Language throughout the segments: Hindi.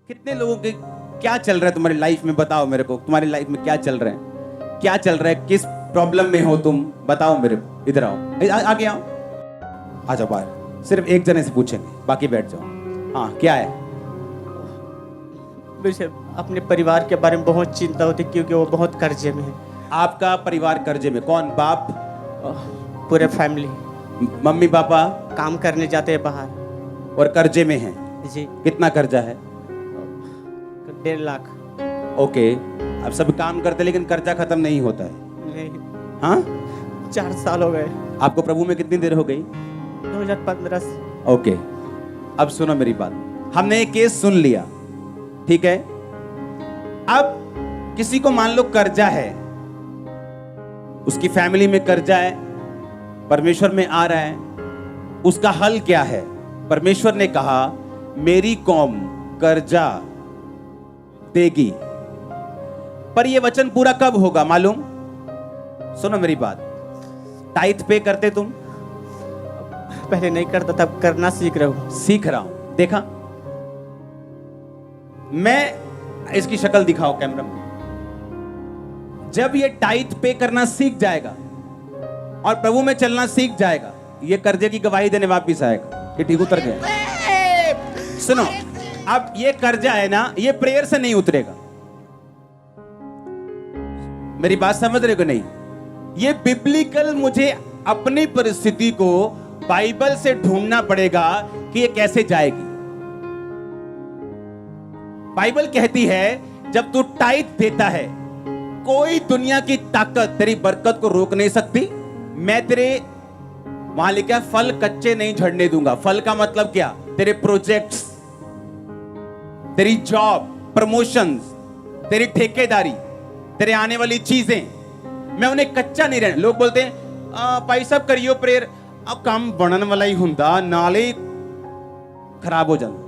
कितने लोगों के क्या चल रहा है तुम्हारी लाइफ में? बताओ मेरे को, तुम्हारी लाइफ में क्या चल रहा है? क्या चल रहा है? किस प्रॉब्लम में हो तुम? बताओ मेरे को। इधर आओ, आगे आओ, आ जाओ बाहर। सिर्फ एक जने से पूछेंगे, बाकी बैठ जाओ। हाँ, क्या है? मुझे अपने परिवार के बारे में बहुत चिंता होती क्योंकि वो बहुत कर्जे में है। आपका परिवार कर्जे में? कौन? बाप? पूरे फैमिली। मम्मी पापा काम करने जाते हैं बाहर और कर्जे में हैं? जी। कितना कर्जा है? 1.5 लाख। ओके, अब सब काम करते लेकिन कर्जा खत्म नहीं होता है। नहीं। हाँ, 4 साल हो गए। आपको प्रभु में कितनी देर हो गई? 2015 से। ओके, अब सुनो मेरी बात। हमने एक केस सुन लिया, ठीक है? अब किसी को मान लो कर्जा है, उसकी फैमिली में कर्जा है, परमेश्वर में आ रहा है, उसका हल क्या है? परमेश्वर ने कहा मेरी कौम कर्जा देगी, पर यह वचन पूरा कब होगा मालूम? सुनो मेरी बात। टाइथ पे करते तुम? पहले नहीं करता, तब करना सीख रहा हूँ। सीख रहा हूं। देखा, मैं इसकी शक्ल दिखाओ कैमरा में। जब ये टाइथ पे करना सीख जाएगा और प्रभु में चलना सीख जाएगा, ये कर्जे की गवाही देने वापिस आएगा कि ठीक उतर गया। सुनो, अब ये कर्जा है ना, ये प्रेयर से नहीं उतरेगा। मेरी बात समझ रहे हो नहीं? ये बिब्लिकल, मुझे अपनी परिस्थिति को बाइबल से ढूंढना पड़ेगा कि ये कैसे जाएगी। बाइबल कहती है जब तू टाइथ देता है, कोई दुनिया की ताकत तेरी बरकत को रोक नहीं सकती। मैं तेरे वहां लिखा फल कच्चे नहीं झड़ने दूंगा। फल का मतलब क्या? तेरे प्रोजेक्ट्स, तेरी जॉब, प्रमोशंस, तेरी ठेकेदारी, तेरे आने वाली चीजें, मैं उन्हें कच्चा नहीं रहने। लोग बोलते हैं भाई साहब करियो प्रेयर, अब काम बनने वाला ही हुंदा नाले खराब हो जाता।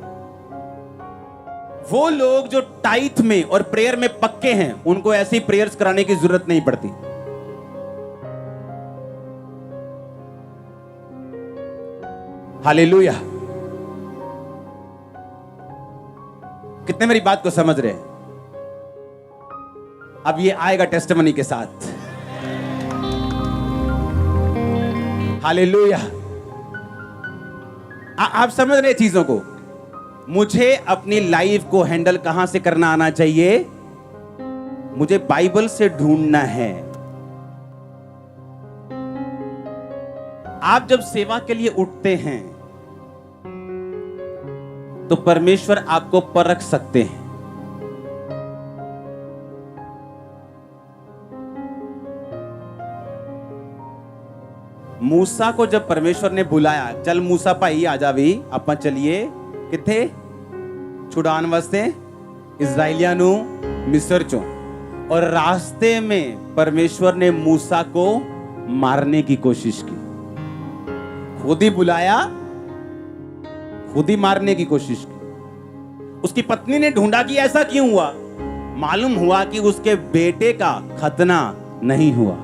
वो लोग जो टाइथ में और प्रेयर में पक्के हैं, उनको ऐसी प्रेयर्स कराने की जरूरत नहीं पड़ती। हालेलुया। कितने मेरी बात को समझ रहे हैं? अब ये आएगा टेस्टिमनी के साथ। हालेलुया। आप समझ रहे चीजों को? मुझे अपनी लाइफ को हैंडल कहां से करना आना चाहिए? मुझे बाइबल से ढूंढना है। आप जब सेवा के लिए उठते हैं तो परमेश्वर आपको परख सकते हैं। मूसा को जब परमेश्वर ने बुलाया, चल मूसा भाई आ जा भी, ਆਪਾਂ चलिए किथे छुड़ान वास्ते इज़राइलियां नु मिस्र चों। और रास्ते में परमेश्वर ने मूसा को मारने की कोशिश की। खुद ही बुलाया, खुद ही मारने की कोशिश की। उसकी पत्नी ने ढूंढा कि ऐसा क्यों हुआ। मालूम हुआ कि उसके बेटे का खतना नहीं हुआ।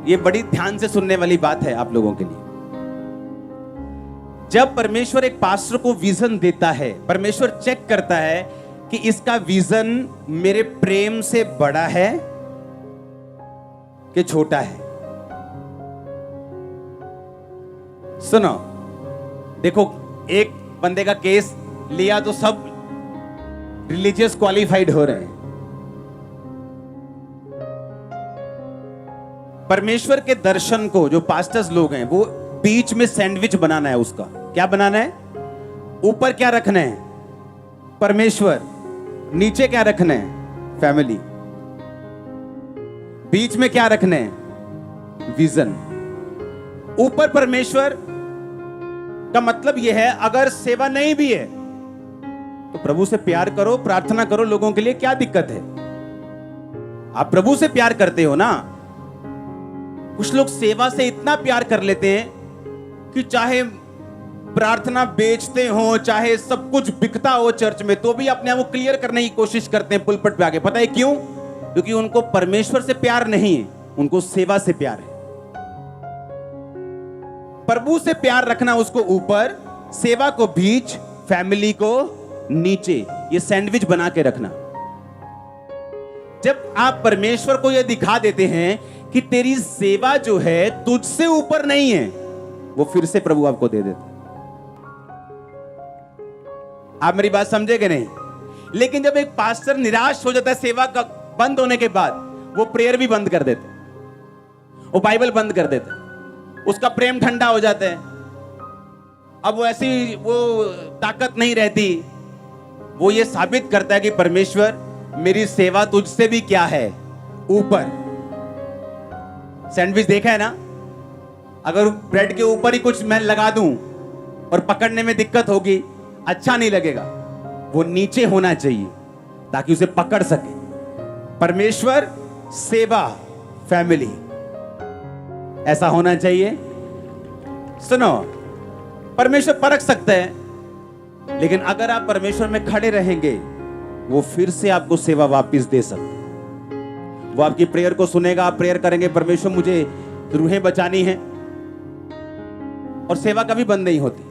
ये बड़ी ध्यान से सुनने वाली बात है आप लोगों के लिए। जब परमेश्वर एक पास्टर को विजन देता है, परमेश्वर चेक करता है कि इसका विजन मेरे प्रेम से बड़ा है कि छोटा है। सुनो, देखो, एक बंदे का केस लिया तो सब रिलीजियस क्वालिफाइड हो रहे हैं। परमेश्वर के दर्शन को जो पास्टर्स लोग हैं, वो बीच में सैंडविच बनाना है। उसका क्या बनाना है? ऊपर क्या रखना है? परमेश्वर। नीचे क्या रखना है? फैमिली। बीच में क्या रखना है? विजन। ऊपर परमेश्वर का मतलब यह है, अगर सेवा नहीं भी है तो प्रभु से प्यार करो, प्रार्थना करो लोगों के लिए। क्या दिक्कत है? आप प्रभु से प्यार करते हो ना। कुछ लोग सेवा से इतना प्यार कर लेते हैं कि चाहे प्रार्थना बेचते हो, चाहे सब कुछ बिकता हो चर्च में, तो भी अपने आप को क्लियर करने की कोशिश करते हैं पुलपट पे आके। पता है क्यों? क्योंकि उनको परमेश्वर से प्यार नहीं है, उनको सेवा से प्यार है। प्रभु से प्यार रखना उसको ऊपर, सेवा को बीच, फैमिली को नीचे। ये सैंडविच बना के रखना। जब आप परमेश्वर को यह दिखा देते हैं कि तेरी सेवा जो है तुझसे ऊपर नहीं है, वो फिर से प्रभु आपको दे देते। आप मेरी बात समझे कि नहीं? लेकिन जब एक पास्टर निराश हो जाता है सेवा का बंद होने के बाद, वो प्रेयर भी बंद कर देते, वो बाइबल बंद कर देते, उसका प्रेम ठंडा हो जाता है। अब वो ऐसी वो ताकत नहीं रहती। वो ये साबित करता है कि परमेश्वर मेरी सेवा तुझसे भी क्या है, ऊपर। सैंडविच देखा है ना? अगर ब्रेड के ऊपर ही कुछ मैं लगा दूं और पकड़ने में दिक्कत होगी, अच्छा नहीं लगेगा। वो नीचे होना चाहिए ताकि उसे पकड़ सके। परमेश्वर, सेवा, फैमिली, ऐसा होना चाहिए। सुनो, परमेश्वर परख सकता है, लेकिन अगर आप परमेश्वर में खड़े रहेंगे, वो फिर से आपको सेवा वापस दे सकते हैं। वो आपकी प्रेयर को सुनेगा, आप प्रेयर करेंगे, परमेश्वर मुझे रूहें बचानी है, और सेवा कभी बंद नहीं होती।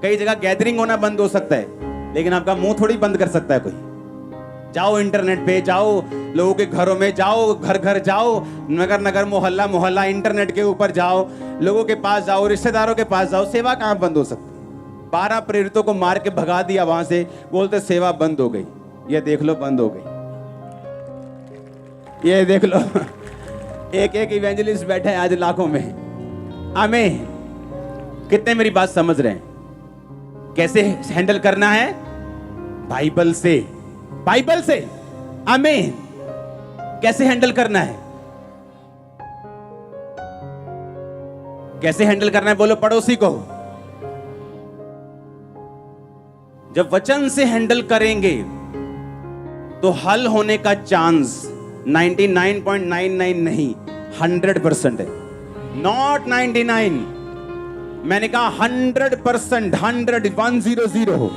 कई जगह गैदरिंग होना बंद हो सकता है, लेकिन आपका मुंह थोड़ी बंद कर सकता है कोई। जाओ इंटरनेट पे, जाओ लोगों के घरों में, जाओ घर घर जाओ, नगर नगर, मोहल्ला मोहल्ला, इंटरनेट के ऊपर जाओ, लोगों के पास जाओ, रिश्तेदारों के पास जाओ। सेवा कहां बंद हो सकती? 12 प्रेरितों को मार के भगा दिया वहां से, बोलते सेवा बंद हो गई। ये देख लो, बंद हो गई। ये देख लो, एक एक इवेंजलिस्ट बैठे हैं आज लाखों में। आमीन। कितने मेरी बात समझ रहे हैं? कैसे हैंडल करना है? बाइबल से, बाइबल से। आमीन। कैसे हैंडल करना है? कैसे हैंडल करना है? बोलो पड़ोसी को। जब वचन से हैंडल करेंगे तो हल होने का चांस 99.99 नहीं, 100% है। नॉट 99, मैंने कहा 100%, 100 हो।